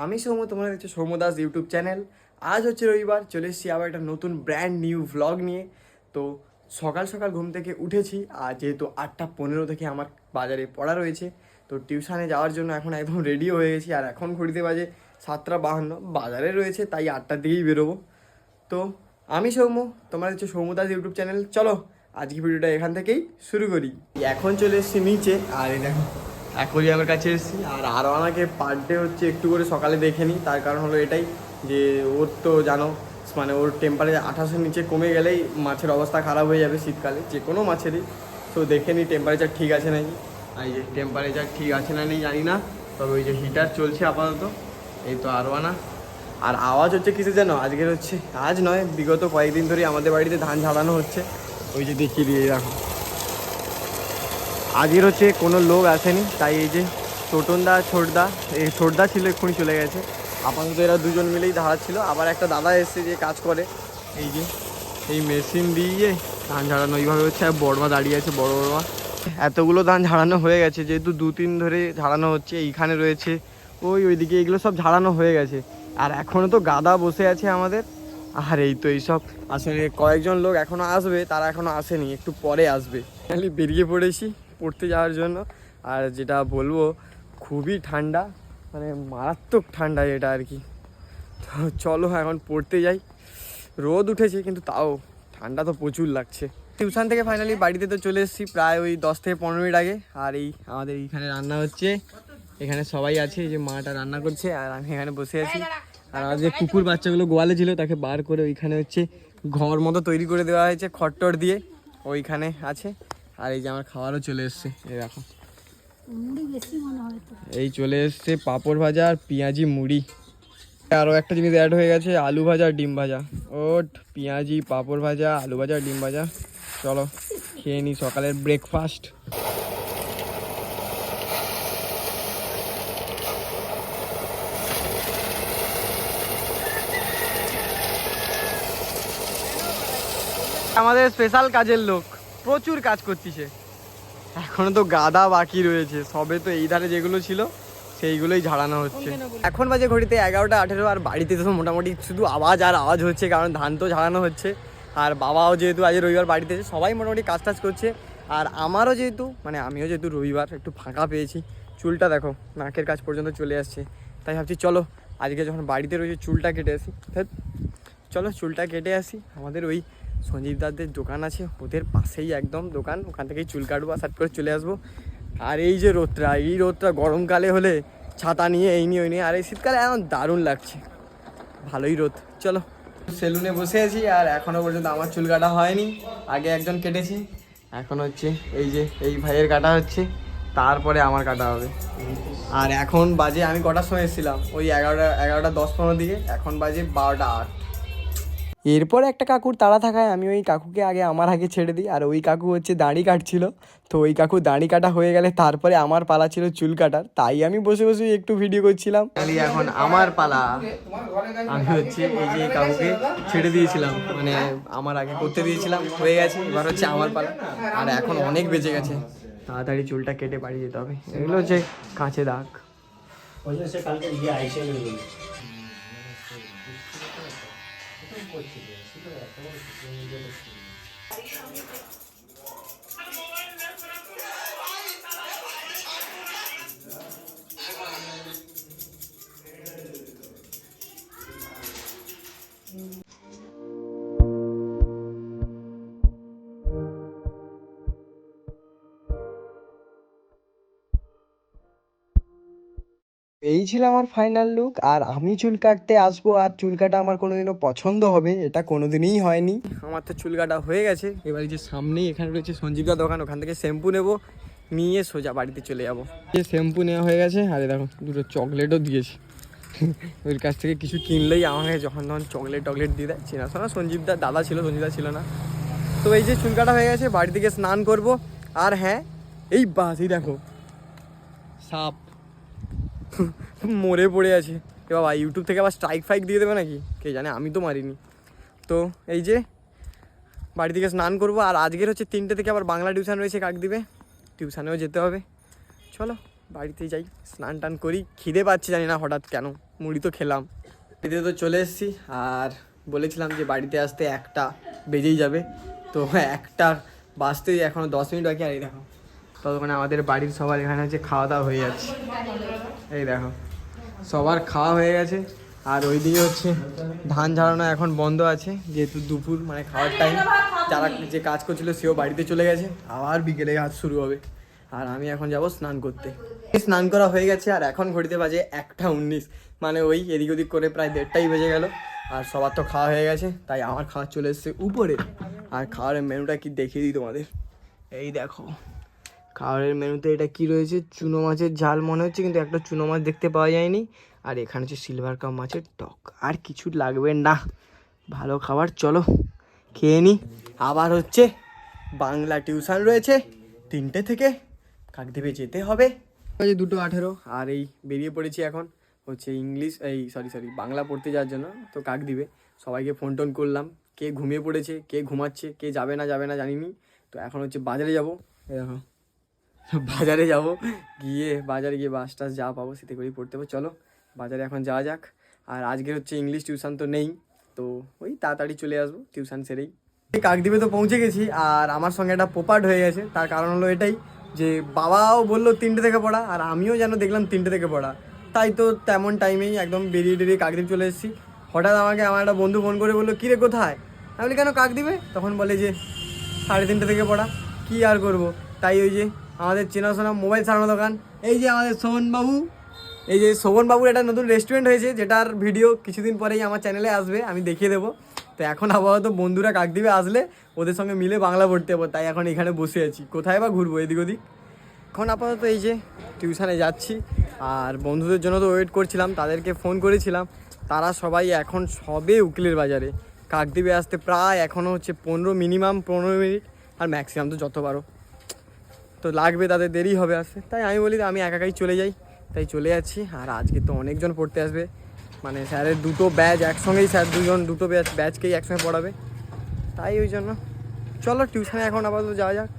আমি সৌম্য, তোমরা দেখছো সৌম্য দাস ইউটিউব চ্যানেল। আজ হচ্ছে রবিবার, চলে এসেছি আবার একটা নতুন ব্র্যান্ড নিউ ভ্লগ নিয়ে। তো সকাল সকাল ঘুম থেকে উঠেছি, আর যেহেতু 8:15 থেকে আমার বাজারে পড়া রয়েছে, তো টিউশনে যাওয়ার জন্য এখন একদম রেডিও হয়ে গেছি। আর এখন ঘড়িতে বাজে 7:52, বাজারে রয়েছে, তাই 8টার দিকেই বেরোবো। তো আমি সৌম্য, তোমরা হচ্ছে সৌম্য দাস ইউটিউব চ্যানেল। চলো আজকে ভিডিওটা এখান থেকেই শুরু করি। এখন চলে এসেছি নিচে, আর এই দেখো অ্যাকোরিয়ামের কাছে এসেছি। আর আরও আমাকে পার ডে হচ্ছে একটু করে সকালে দেখে নিই, তার কারণ হলো এটাই যে ওর তো জানো, মানে ওর টেম্পারেচার 28-এর নিচে কমে গেলেই মাছের অবস্থা খারাপ হয়ে যাবে শীতকালে, যে কোনো মাছেরই। তো দেখে নিই টেম্পারেচার ঠিক আছে নাকি। আর এই যে টেম্পারেচার ঠিক আছে না নেই জানি না, তবে ওই যে হিটার চলছে আপাতত। এই তো আরও আনা। আর আওয়াজ হচ্ছে কিসে জানো, আজকের হচ্ছে, আজ নয় বিগত কয়েকদিন ধরেই আমাদের বাড়িতে ধান ঝাড়ানো হচ্ছে। ওই যে দেখিয়ে দিয়ে রাখো, আজকের হচ্ছে কোনো লোক আসেনি, তাই এই যে টোটনদা ছোটদা, এই ছোটদা ছিল এক্ষুনি চলে গেছে। আপাতত এরা দুজন মিলেই ঝাড়াচ্ছিল। আবার একটা দাদা এসছে যে কাজ করে, এই যে এই মেশিন দিয়ে ধান ঝাড়ানো এইভাবে হচ্ছে। আর বড়মা দাঁড়িয়ে আছে, বড় বড়মা। এতগুলো ধান ঝাড়ানো হয়ে গেছে, যেহেতু 2-3 ধরে ঝাড়ানো হচ্ছে। এইখানে রয়েছে, ওইদিকে, এগুলো সব ঝাড়ানো হয়ে গেছে। আর এখনও তো গাদা বসে আছে আমাদের। আর এই তো এইসব আসলে কয়েকজন লোক এখনও আসবে, তারা এখনও আসেনি, একটু পরে আসবে। খালি বেরিয়ে পড়েছি পড়তে যাওয়ার জন্য। আর যেটা বলবো, খুবই ঠান্ডা, মানে মারাত্মক ঠান্ডা এটা আর কি। তো চলো এখন পড়তে যাই। রোদ উঠেছে কিন্তু তাও ঠান্ডা তো প্রচুর লাগছে। টিউশন থেকে ফাইনালি বাড়িতে তো চলে এসেছি প্রায় ওই 10 থেকে 15 মিনিট আগে। আর এই আমাদের এইখানে রান্না হচ্ছে, এখানে সবাই আছে, যে মাটা রান্না করছে আর আমি এখানে বসে আছি। আর আমার যে কুকুর বাচ্চাগুলো গোয়ালে ছিল, তাকে বার করে ওইখানে হচ্ছে ঘর মতো তৈরি করে দেওয়া হয়েছে খড়টড় দিয়ে, ওইখানে আছে। আর এই যে আমার খাবারও চলে এসছে, এই দেখো এই চলে এসছে পাঁপড় ভাজা আর পেঁয়াজি মুড়ি। আরও একটা জিনিস অ্যাড হয়ে গেছে, আলু ভাজা আর ডিম ভাজা। ওট পেঁয়াজি, পাঁপড় ভাজা, আলু ভাজা, ডিম ভাজা। চলো খেয়ে নিই সকালের ব্রেকফাস্ট। আমাদের স্পেশাল কাজের লোক, প্রচুর কাজ করতেছে। এখনো তো গাদা বাকি রয়েছে, সবে তো এই ধারে যেগুলো ছিল সেইগুলোই ঝাড়ানো হচ্ছে। এখন বাজে ঘড়িতে 11:18, আর বাড়িতে তো মোটামুটি শুধু আওয়াজ আর আওয়াজ হচ্ছে, কারণ ধান তো ঝাড়ানো হচ্ছে। আর বাবাও যেহেতু আজ রবিবার বাড়িতে আছে, সবাই মোটামুটি কাজ টাজ করছে। আর আমারও যেহেতু, মানে আমিও যেহেতু রবিবার একটু ফাঁকা পেয়েছি, চুলটা দেখো নাকের কাছ পর্যন্ত চলে আসছে। তাই ভাবছি চলো আজকে যখন বাড়িতে রয়েছে চুলটা কেটে আসি। চলো চুলটা কেটে আসি। আমাদের ওই সঞ্জীব দাদের দোকান আছে, ওদের পাশেই একদম দোকান, ওখান থেকেই চুল কাটবো, আর সার্ট করে চলে আসবো। আর এই যে রোদটা, এই রোদটা গরমকালে হলে ছাতা নিয়ে এই নিয়ে ওই নিয়ে, আর এই শীতকালে এখন দারুণ লাগছে, ভালোই রোদ। চলো সেলুনে বসে আছি, আর এখনও পর্যন্ত আমার চুল কাটা হয়নি। আগে একজন কেটেছে, এখন হচ্ছে এই যে এই ভাইয়ের কাটা হচ্ছে, তারপরে আমার কাটা হবে। আর এখন বাজে, আমি কটার সময় এসেছিলাম ওই 11:10-15 দিকে, এখন বাজে 12:08। এরপর একটা কাকুর তাড়া থাকায় আমি ওই কাকুকে আমার আগে ছেড়ে দিই। আর ওই কাকু হচ্ছে দাড়ি কাটছিল, তো ওই কাকু দাড়ি কাটা হয়ে গেলে তারপরে আমার পালা ছিল চুল কাটার, তাই আমি বসে বসে একটু ভিডিও করছিলাম। এখন আমার পালা, আমি হচ্ছে এই যে কাকুকে ছেড়ে দিয়েছিলাম, মানে আমার আগে করতে দিয়েছিলাম, হয়ে গেছে, এবার হচ্ছে আমার পালা। আর এখন অনেক বেঁচে গেছে, তাড়াতাড়ি চুলটা কেটে বাড়ি যেতে হবে। এগুলো হচ্ছে কাঁচে দাগ। এই ছিল আমার ফাইনাল লুক। আর আমি চুল কাটতে আসবো, আর চুল কাটা আমার কোনোদিনও পছন্দ হবে এটা কোনোদিনই হয়নি। আমার তো চুল কাটা হয়ে গেছে, এবার যে সামনেই এখানে রয়েছে সঞ্জীবদা দোকান, ওখান থেকে শ্যাম্পু নেবো, নিয়ে সোজা বাড়িতে চলে যাবো। যে শ্যাম্পু নেওয়া হয়ে গেছে, আরে দেখো দুটো চকলেটও দিয়েছে। ওর কাছ থেকে কিছু কিনলেই আমাকে যখন তখন চকলেট দিয়ে দেয়। চেনাশোনা সঞ্জীবদার দাদা ছিল, সঞ্জীবদা ছিল না। তো এই যে চুল কাটা হয়ে গেছে, বাড়ি থেকে স্নান করব। আর হ্যাঁ, এই বাস, এই দেখো সাপ মরে পড়ে আছে। এ বাবা, ইউটিউব থেকে আবার স্ট্রাইক ফাইক দিয়ে দেবে নাকি, কে জানে, আমি তো মারিনি। তো এই যে বাড়ি থেকে স্নান করবো। আর আজকের হচ্ছে 3টে থেকে আবার বাংলা টিউশন রয়েছে কাকদ্বীপে, টিউশনেও যেতে হবে। চলো। বাড়িতে যাই, স্নান টান করি, খিদে পাচ্ছে জানি না হঠাৎ কেন, মুড়ি তো খেলাম। বাড়িতে তো চলে এসেছি, আর বলেছিলাম যে বাড়িতে আসতে 1টা বেজেই যাবে, তো 1টা বাজতেই এখনও 10 মিনিট বাকি। আর এই দেখো ততক্ষণে আমাদের বাড়ির সবার এখানে হচ্ছে খাওয়া দাওয়া হয়ে যাচ্ছে। এই দেখো সবার খাওয়া হয়ে গেছে, আর ওইদিকে হচ্ছে ধান ঝাড়ানো এখন বন্ধ আছে, যেহেতু দুপুর মানে খাওয়ার টাইম। যারা যে কাজ করছিল সেও বাড়িতে চলে গেছে, আবার বিকেলে কাজ শুরু হবে। আর আমি এখন যাব স্নান করতে। স্নান করা হয়ে গেছে, আর এখন ঘড়িতে বাজে 1:19, মানে ওই এদিক ওদিক করে প্রায় 1:30টাই বেজে গেল। আর সবার তো খাওয়া হয়ে গেছে, তাই আমার খাওয়া চলে এসছে উপরে। আর খাওয়ারের মেনুটা কি দেখিয়ে দিই তোমাদের, এই দেখো খাবারের মেনুতে এটা কি রয়েছে, চুনো মাছের ঝাল মনে হচ্ছে, কিন্তু একটা চুনো মাছ দেখতে পাওয়া যায়নি। আর এখানে হচ্ছে সিলভার কাপ মাছের টক, আর কিছু লাগবে না। ভালো খাবার, চলো খেয়ে নিই। আবার হচ্ছে বাংলা টিউশন রয়েছে 3টে থেকে, কাকদ্বীপে যেতে হবে। 2:18, আর এই বেরিয়ে পড়েছি এখন হচ্ছে ইংলিশ সরি বাংলা পড়তে যাওয়ার জন্য। তো কাকদ্বীপে সবাইকে ফোন টোন করলাম, কে ঘুমিয়ে পড়েছে, কে ঘুমাচ্ছে, কে যাবে না জানিনি। তো এখন হচ্ছে বাজারে যাব, দেখো বাজারে যাব, বাজারে গিয়ে বাস টাস যা পাবো সেতে করেই পড়তে হবে। চলো বাজারে এখন যাওয়া যাক। আর আজকে হচ্ছে ইংলিশ টিউশন তো নেই, তো ওই তাড়াতাড়ি চলে আসবো টিউশন সেরেই। কাকদ্বীপে তো পৌঁছে গেছি, আর আমার সঙ্গে একটা পোপাট হয়ে গেছে। তার কারণ হলো এটাই যে বাবাও বললো 3টে থেকে পড়া, আর আমিও যেন দেখলাম 3টে থেকে পড়া। তাই তো তেমন টাইমেই একদম বেরিয়ে কাকদ্বীপ চলে এসেছি। হঠাৎ আমাকে আমার একটা বন্ধু ফোন করে বললো, কিরে কোথায়? আমি বলি কেন কাকদ্বীপে? তখন বলে যে 3:30 থেকে পড়া। কি আর করবো, তাই ওই যে আমাদের চেনাশোনা মোবাইল সারানো দোকান, এই যে আমাদের শোভনবাবু, এই যে শোভনবাবুর একটা নতুন রেস্টুরেন্ট হয়েছে, যেটার ভিডিও কিছুদিন পরেই আমার চ্যানেলে আসবে, আমি দেখিয়ে দেবো। তো এখন আপাতত বন্ধুরা কাকদ্বীপে আসলে ওদের সঙ্গে মিলে বাংলা পড়তে হবে, তাই এখন এখানে বসে আছি। কোথায় বা ঘুরবো এদিক ওদিক। এখন আপাতত এই যে টিউশনে যাচ্ছি, আর বন্ধুদের জন্য তো ওয়েট করছিলাম, তাদেরকে ফোন করেছিলাম। তারা সবাই এখন সবে উকিলের বাজারে। কাকদ্বীপে আসতে প্রায় এখনও হচ্ছে মিনিমাম 15 মিনিট, আর ম্যাক্সিমাম তো যত পারো তো লাগবে, তাদের দেরি হবে আসতে। তাই আমি বলি আমি একাই চলে যাই, তাই চলে যাচ্ছি। আর আজকে তো অনেকজন পড়তে আসবে, মানে স্যারের 2টো ব্যাচ একসঙ্গেই, স্যার 2টো ব্যাচকেই একসঙ্গে পড়াবে, তাই ওই জন্য চলো টিউশনে এখন আপাতত যাওয়া যাক।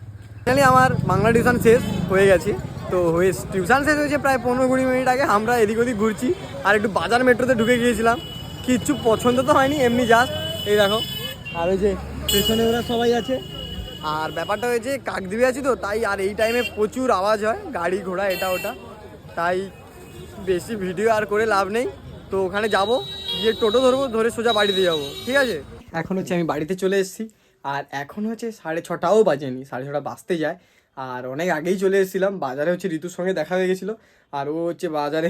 ফাইনালি আমার বাংলা টিউশন শেষ হয়ে গেছে। তো টিউশন শেষ হয়েছে প্রায় 15-20 মিনিট আগে। আমরা এদিক ওদিক ঘুরছি, আর একটু বাজার মেট্রোতে ঢুকে গিয়েছিলাম। কিচ্ছু পছন্দ তো হয়নি, এমনি জাস্ট এই দেখো। আর ওই যে পেছনে ওরা সবাই আছে। আর ব্যাপারটা হয়েছে কাকদ্বীপে আছি তো, তাই আর এই টাইমে প্রচুর আওয়াজ হয়, গাড়ি ঘোড়া এটা ওটা, তাই বেশি ভিডিও আর করে লাভ নেই। তো ওখানে যাব, গিয়ে টোটো ধরবো, ধরে সোজা বাড়িতে যাব, ঠিক আছে? এখন হচ্ছে আমি বাড়িতে চলে এসেছি, আর এখন হচ্ছে 6:30টাও বাজেনি, 6:30 বাজতে যায়। আর অনেক আগেই চলে এসেছিলাম। বাজারে হচ্ছে ঋতুর সঙ্গে দেখা হয়ে গেছিলো, আর ও হচ্ছে বাজারে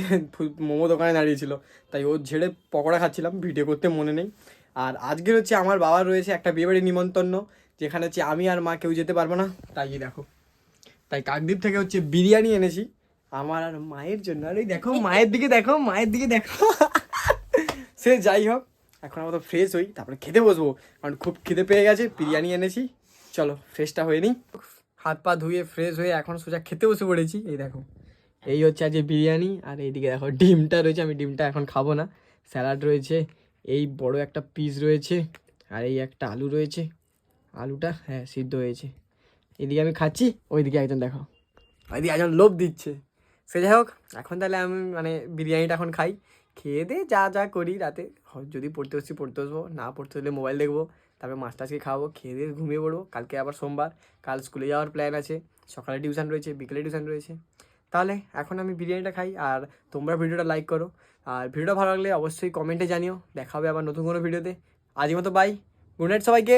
মোমো দোকানে দাঁড়িয়েছিল, তাই ও ঝেড়ে পকোড়া খাচ্ছিলাম, ভিডিও করতে মনে নেই। আর আজকের হচ্ছে আমার বাবার রয়েছে একটা বিয়েবাড়ি নিমন্ত্রণ, যেখানে হচ্ছে আমি আর মা কেউ যেতে পারবো না। তাই দেখো, তাই কাকদ্বীপ থেকে হচ্ছে বিরিয়ানি এনেছি আমার আর মায়ের জন্য। আর এই দেখো মায়ের দিকে দেখো সে যাই হোক, এখন আমরা তো ফ্রেশ হই, তারপরে খেতে বসবো, কারণ খুব খিদে পেয়ে গেছে। বিরিয়ানি এনেছি, চলো ফ্রেশটা হয়ে নিই। হাত পা ধুয়ে ফ্রেশ হয়ে এখন সোজা খেতে বসে পড়েছি। এই দেখো এই হচ্ছে আজকে বিরিয়ানি, আর এইদিকে দেখো ডিমটা রয়েছে, আমি ডিমটা এখন খাবো না। স্যালাড রয়েছে, এই বড় একটা পিস রয়েছে, আর এই একটা আলু রয়েছে, আলুটা হ্যাঁ সিদ্ধ হয়েছে। এদিকে আমি খাচ্ছি, ওইদিকে একজন দেখো, ওইদিকে একজন লোভ দিচ্ছে। সে যাই হোক, এখন তাহলে আমি মানে বিরিয়ানিটা এখন খাই, খেয়ে দিয়ে যা করি রাতে, যদি পড়তে বসবো, না পড়তে হলে মোবাইল দেখবো, তারপরে মাছটাছকে খাবো, খেয়ে দিয়ে ঘুমিয়ে পড়বো। কালকে আবার সোমবার, কাল স্কুলে যাওয়ার প্ল্যান আছে, সকালে টিউশন রয়েছে, বিকেলে টিউশন রয়েছে। তাহলে এখন আমি বিরিয়ানিটা খাই, আর তোমরা ভিডিওটা লাইক করো, আর ভিডিওটা ভালো লাগলে অবশ্যই কমেন্টে জানিও। দেখা হবে আবার নতুন কোনো ভিডিওতে। আজকের মতো বাই, গুড নাইট সবাইকে।